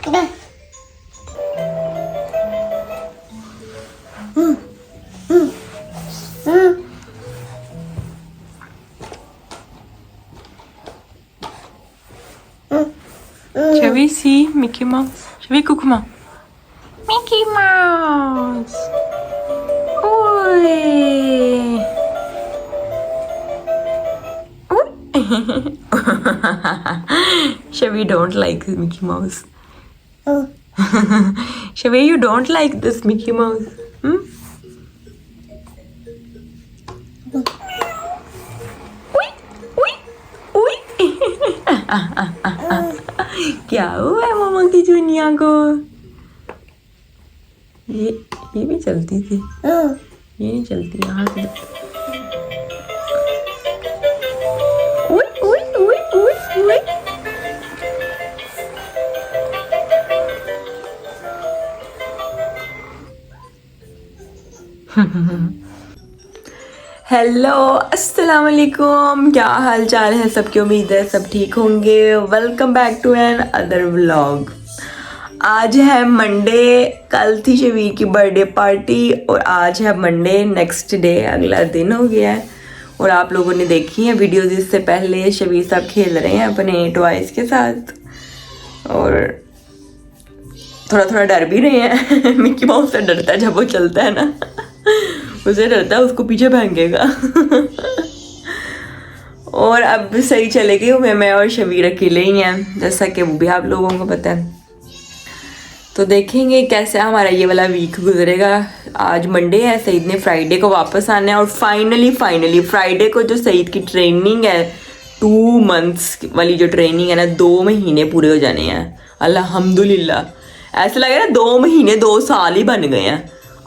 Shall we see Mickey Mouse? Shall we go? Come on. Mickey Mouse. Oi. Shavi don't like Mickey Mouse. Shavi, you don't like this Mickey Mouse. क्या हुआ है मामा की चुनिया को? ये भी चलती थी, ये नहीं चलती यहाँ से। हेलो अस्सलाम वालेकुम, क्या हाल चाल है सबकी? उम्मीद है सब ठीक होंगे। Welcome back to another vlog. आज है मंडे, कल थी शबीर की बर्थडे पार्टी और आज है मंडे, नेक्स्ट डे, अगला दिन हो गया है। और आप लोगों ने देखी है वीडियोस इससे पहले, शबीर साहब खेल रहे हैं अपने टॉयज के साथ और थोड़ा थोड़ा डर भी रहे हैं। मिक्की माउस से डरता है जब वो चलता है ना, उसे डरता है उसको पीछे फेंकेगा। और अब सही चले गए हुए, मैं और शबीर अकेले ही हैं, जैसा कि वो भी आप लोगों को पता है। तो देखेंगे कैसे हमारा ये वाला वीक गुजरेगा। आज मंडे है, सईद ने फ्राइडे को वापस आना है और फाइनली फ्राइडे को जो सईद की ट्रेनिंग है, 2 मंथ्स वाली जो ट्रेनिंग है ना, 2 महीने पूरे हो जाने हैं। अल्हम्दुलिल्लाह, ऐसा लग रहा है 2 महीने 2 साल ही बन गए हैं।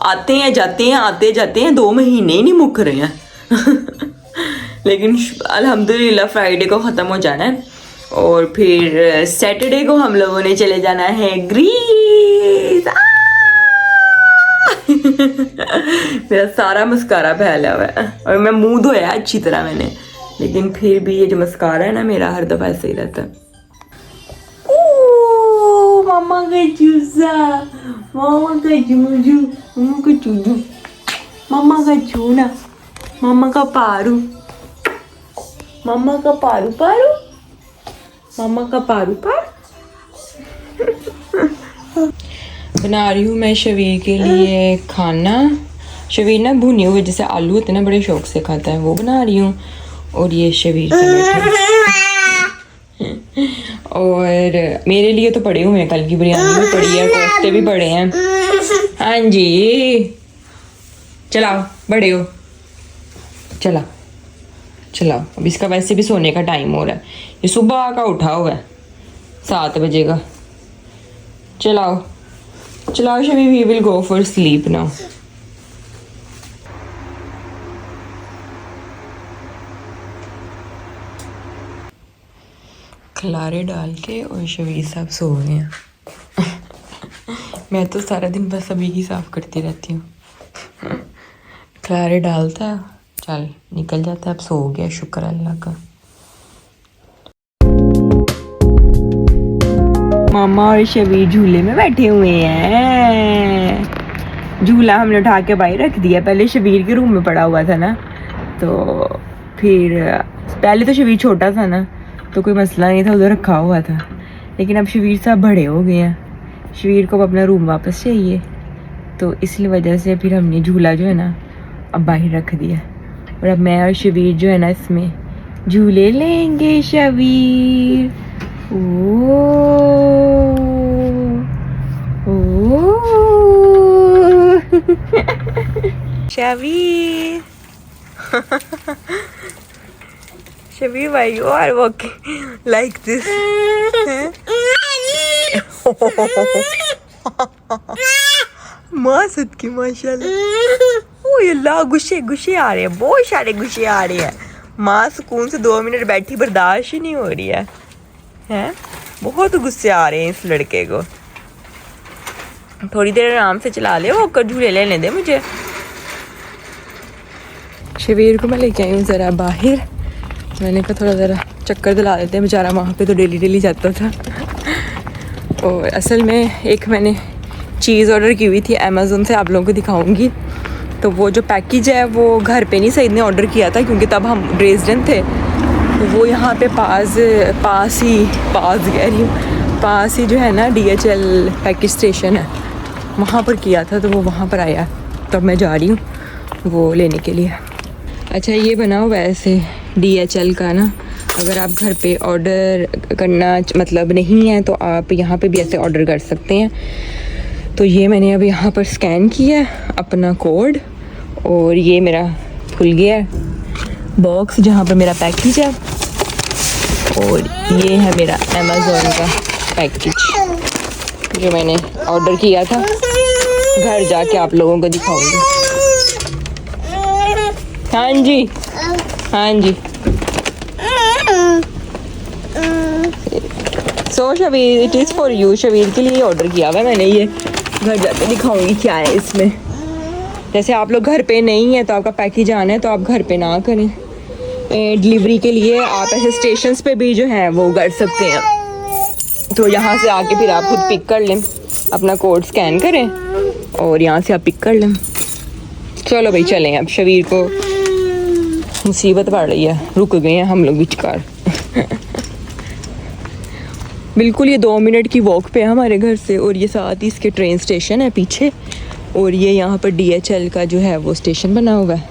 आते हैं जाते हैं, आते जाते हैं, 2 महीने ही नहीं मुक रहे हैं। लेकिन अल्हम्दुलिल्लाह फ्राइडे को ख़त्म हो जाना है और फिर सैटरडे को हम लोगों ने चले जाना है ग्रीस। मेरा सारा मस्कारा फैला हुआ है और मैं मुंह धोया अच्छी तरह मैंने, लेकिन फिर भी ये जो मस्कारा है ना मेरा हर दफ़ा ऐसे ही रहता है। मामा का चूसा, मामा का चूजू, मामा का चूजू, मामा का चूना, मामा का पारू, मामा का पारू पारू, मामा का पारू पारू। बना रही हूँ मैं शबीर के लिए खाना। शबीर ना भुने हुए जैसे आलू होते ना बड़े शौक से खाता है, वो बना रही हूँ। और ये शबीर से बैठे और मेरे लिए तो पड़े हुए हैं, कल की बिरयानी भी पड़ी है, कोफ्ते भी पड़े हैं। हाँ जी, चलाओ बड़े हो, चलाओ। अब इसका वैसे भी सोने का टाइम हो रहा है, ये सुबह का उठा हुआ है, 7 बजे का। चलाओ Shabir, we will go for sleep now. खलारे डाल के और शबीर साहब सो गए हैं। मैं तो सारा दिन बस अभी ही साफ करती रहती हूँ। खलारे डालता है, चल निकल जाता है, अब सो गया, शुक्र अल्लाह का। मामा और शबीर झूले में बैठे हुए हैं। झूला हमने उठा के बाहर रख दिया, पहले शबीर के रूम में पड़ा हुआ था ना, तो फिर पहले तो शबीर छोटा था ना तो कोई मसला नहीं था, उधर रखा हुआ था। लेकिन अब शबीर साहब बड़े हो गए हैं, शबीर को अब अपना रूम वापस चाहिए, तो इसलिए वजह से फिर हमने झूला जो है ना अब बाहर रख दिया। और अब मैं और शबीर जो है ना इसमें झूले लेंगे। Shabir Shabir Shabi, why you are walking like this? माँ सदकी माशाल्लाह। ओ अल्लाह, गुस्से आ रहे हैं, बहुत सारे गुस्से आ रहे हैं। माँ सुकून से 2 मिनट बैठी बर्दाश्त ही नहीं हो रही है, हैं? बहुत गुस्से आ रहे हैं इस लड़के को। थोड़ी देर आराम से चला ले, वो झूले लेने दे मुझे। शबीर को मैं लेके आई हूँ ज़रा बाहर, मैंने कहा थोड़ा ज़रा चक्कर दिला देते हैं, बेचारा वहाँ पे तो डेली जाता था। और असल में एक मैंने चीज़ ऑर्डर की हुई थी अमेज़ोन से, आप लोगों को दिखाऊंगी। तो वो जो पैकेज है वो घर पे नहीं, सईद ने ऑर्डर किया था क्योंकि तब हम ड्रेसडन थे। तो वो यहाँ पे पास ही जो है ना DHL पैकेज स्टेशन है, वहाँ पर किया था। तो वो वहाँ पर आया, तब मैं जा रही हूँ वो लेने के लिए। अच्छा, ये बना हुआ है ऐसे DHL का ना, अगर आप घर पे ऑर्डर करना मतलब नहीं है तो आप यहाँ पे भी ऐसे ऑर्डर कर सकते हैं। तो ये मैंने अब यहाँ पर स्कैन किया अपना कोड और ये मेरा खुल गया बॉक्स जहाँ पर मेरा पैकेज है। और ये है मेरा अमेज़ोन का पैकेज जो मैंने ऑर्डर किया था। घर जाके आप लोगों को दिखाऊंगी। हाँ जी, हाँ जी। So Shabir, it is for you. Shabir के लिए ऑर्डर किया हुआ है मैंने, ये घर जाके दिखाऊंगी क्या है इसमें। जैसे आप लोग घर पे नहीं है तो आपका पैकेज आना है तो आप घर पे ना करें। डिलीवरी के लिए आप ऐसे स्टेशंस पे भी जो है वो कर सकते हैं। तो यहाँ से आके फिर आप खुद पिक कर लें, अपना कोड स्कैन करें और यहाँ से आप पिक कर लें। चलो भाई चलें, अब शबीर को मुसीबत पड़ रही है, रुक गए हैं हम लोग विचकार। बिल्कुल ये 2 मिनट की वॉक पे है हमारे घर से, और ये साथ ही इसके ट्रेन स्टेशन है पीछे, और ये यहाँ पर DHL का जो है वो स्टेशन बना हुआ है।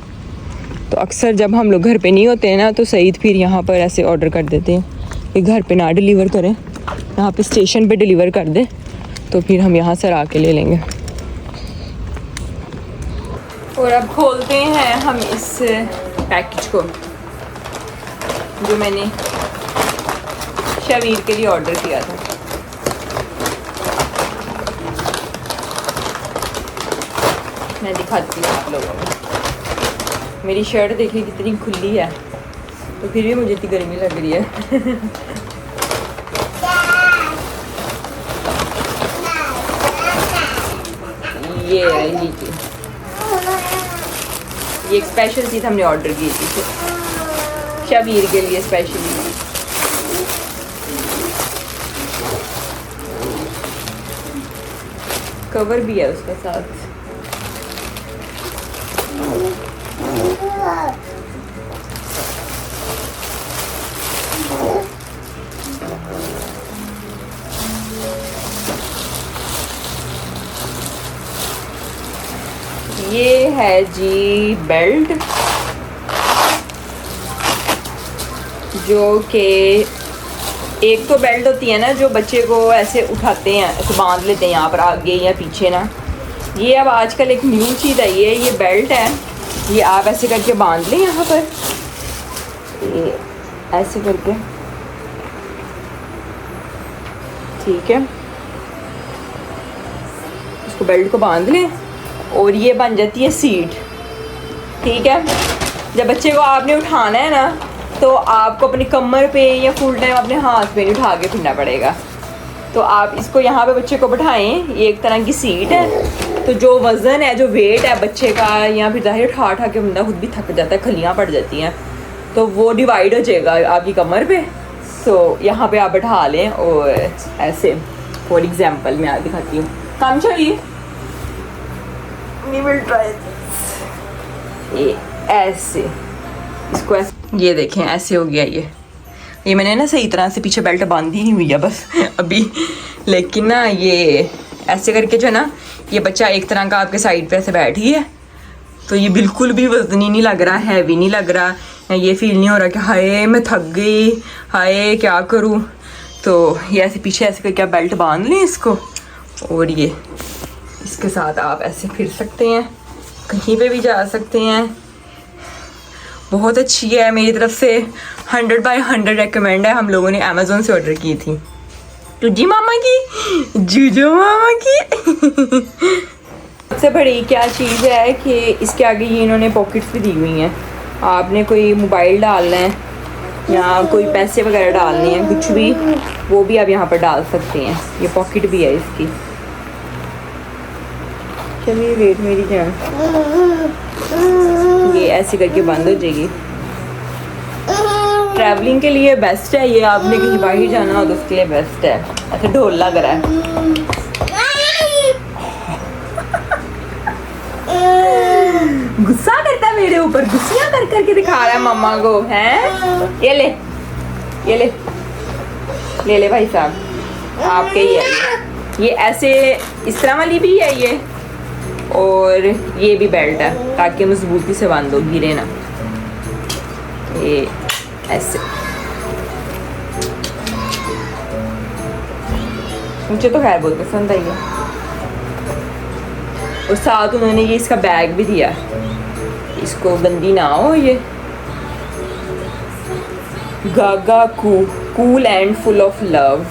तो अक्सर जब हम लोग घर पे नहीं होते हैं ना, तो सईद फिर यहाँ पर ऐसे ऑर्डर कर देते हैं कि घर पे ना डिलीवर करें, यहाँ पे स्टेशन पे डिलीवर कर दें, तो फिर हम यहाँ से आके ले लेंगे। और अब खोलते हैं हम इस पैकेज को जो मैंने शबीर के लिए ऑर्डर किया था। मैं दिखाती हूँ आप लोगों को। मेरी शर्ट देखिए कितनी खुली है, तो फिर भी मुझे इतनी गर्मी लग रही है। ये रही थी, ये एक स्पेशल चीज़ हमने ऑर्डर की थी शबीर के लिए स्पेशली। कवर भी है उसके साथ। ये है जी बेल्ट, जो कि एक तो बेल्ट होती है ना जो बच्चे को ऐसे उठाते हैं, ऐसे बांध लेते हैं यहाँ पर आगे या पीछे ना। ये अब आजकल एक न्यू चीज़ आई है, ये बेल्ट है, ये आप ऐसे करके बांध लें यहाँ पर, ये ऐसे करके, ठीक है। इसको बेल्ट को बांध लें और ये बन जाती है सीट, ठीक है। जब बच्चे को आपने उठाना है ना, तो आपको अपनी कमर पे या फुल टाइम अपने हाथ पे नहीं उठा के फिरना पड़ेगा। तो आप इसको यहाँ पे बच्चे को बैठाएं, ये एक तरह की सीट है। तो जो वज़न है, जो वेट है बच्चे का, या फिर ज़ाहिर उठा उठा के बंदा खुद भी थक जाता है, खलियाँ पड़ जाती हैं, तो वो डिवाइड हो जाएगा आपकी कमर पे। तो यहाँ पे आप बैठा लें और ऐसे, फॉर एग्जाम्पल मैं आप दिखाती हूँ, काम चाहिए, ये ऐसे, इसको ऐसे, ये देखें ऐसे हो गया। ये मैंने ना सही तरह से पीछे बेल्ट बांधी नहीं हुई है बस अभी, लेकिन ना ये ऐसे करके जो है ना, ये बच्चा एक तरह का आपके साइड पे ऐसे बैठी है, तो ये बिल्कुल भी वजनी नहीं लग रहा, हैवी नहीं लग रहा, ये फील नहीं हो रहा कि हाय मैं थक गई, हाय क्या करूँ। तो ये ऐसे पीछे ऐसे करके आप बेल्ट बांध लें इसको, और ये इसके साथ आप ऐसे फिर सकते हैं, कहीं पे भी जा सकते हैं। बहुत अच्छी है, मेरी तरफ से 100/100 रेकमेंड है। हम लोगों ने अमेज़ोन से ऑर्डर की थी। जी मामा की, जूजो मामा की। सबसे बड़ी क्या चीज़ है कि इसके आगे ये इन्होंने पॉकेट्स भी दी हुई हैं। आपने कोई मोबाइल डालना है या कोई पैसे वगैरह डालने हैं, कुछ भी, वो भी आप यहाँ पर डाल सकते हैं। ये पॉकेट भी है इसकी। चलिए वेट मेरी जान, ये ऐसे करके बंद हो जाएगी। ट्रैवलिंग के लिए बेस्ट है ये, आपने कहीं बाहर जाना हो तो उसके लिए बेस्ट है। अच्छा ढोल लग रहा है। गुस्सा करता है मेरे ऊपर, गुस्सियाँ कर करके दिखा रहा है मम्मा को, हैं? ये ले, ये ले, ले ले भाई साहब, आपके ही है ये ऐसे, इस तरह वाली भी है ये, और ये भी बेल्ट है ताकि मजबूती से बांधो, गिरे ना। ये ऐसे मुझे तो खैर बहुत पसंद आई है। और साथ उन्होंने ये इसका बैग भी दिया, इसको गंदी ना हो ये। गागा cool and full of love,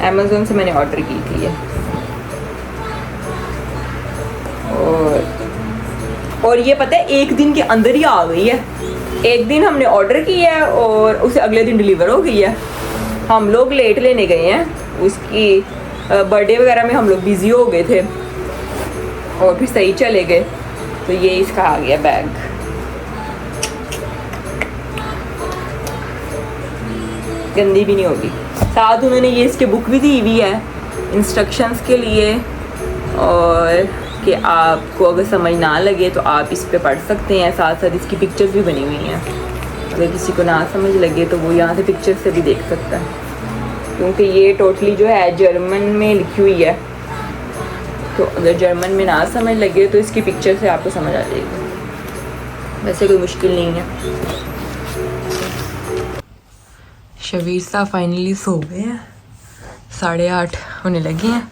Amazon से मैंने ऑर्डर की थी ये। और ये पता है एक दिन के अंदर ही आ गई है। एक दिन हमने ऑर्डर किया है और उसे अगले दिन डिलीवर हो गई है। हम लोग लेट लेने गए हैं, उसकी बर्थडे वगैरह में हम लोग बिज़ी हो गए थे और फिर सही चले गए, तो ये इसका आ गया बैग। गंदी भी नहीं होगी। साथ उन्होंने ये इसके बुक भी दी हुई है इंस्ट्रक्शंस के लिए, और कि आपको अगर समझ ना लगे तो आप इस पे पढ़ सकते हैं। साथ साथ इसकी पिक्चर्स भी बनी हुई हैं, अगर किसी को ना समझ लगे तो वो यहाँ से पिक्चर से भी देख सकता है, क्योंकि ये टोटली जो है जर्मन में लिखी हुई है। तो अगर जर्मन में ना समझ लगे तो इसकी पिक्चर से आपको समझ आ जाएगी, वैसे कोई मुश्किल नहीं है। शबीर साहब फाइनली सो गए हैं, 8:30 होने लगे हैं,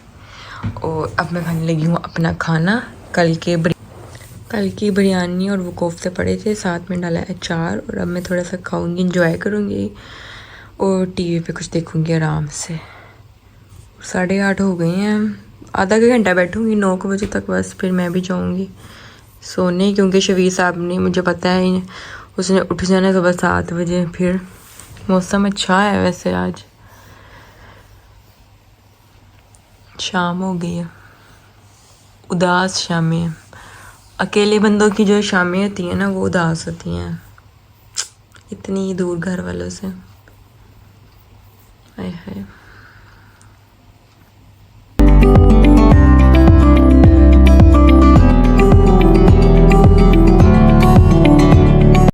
और अब मैं खाने लगी हूँ अपना खाना। कल की बिरयानी और वो कोफ्ते पड़े थे, साथ में डाला है अचार, और अब मैं थोड़ा सा खाऊंगी, इंजॉय करूँगी और टीवी पे कुछ देखूँगी आराम से। 8:30 हो गए हैं, आधा घंटा बैठूँगी, 9 बजे तक बस, फिर मैं भी जाऊँगी सोने, क्योंकि शबीर साहब ने, मुझे पता है उसने उठ जाना सुबह 7 बजे। फिर मौसम अच्छा है वैसे, आज शाम हो गई है, उदास शामें। अकेले बंदों की जो शामें होती हैं ना, वो उदास होती हैं, इतनी दूर घर वालों से। हाय हाय।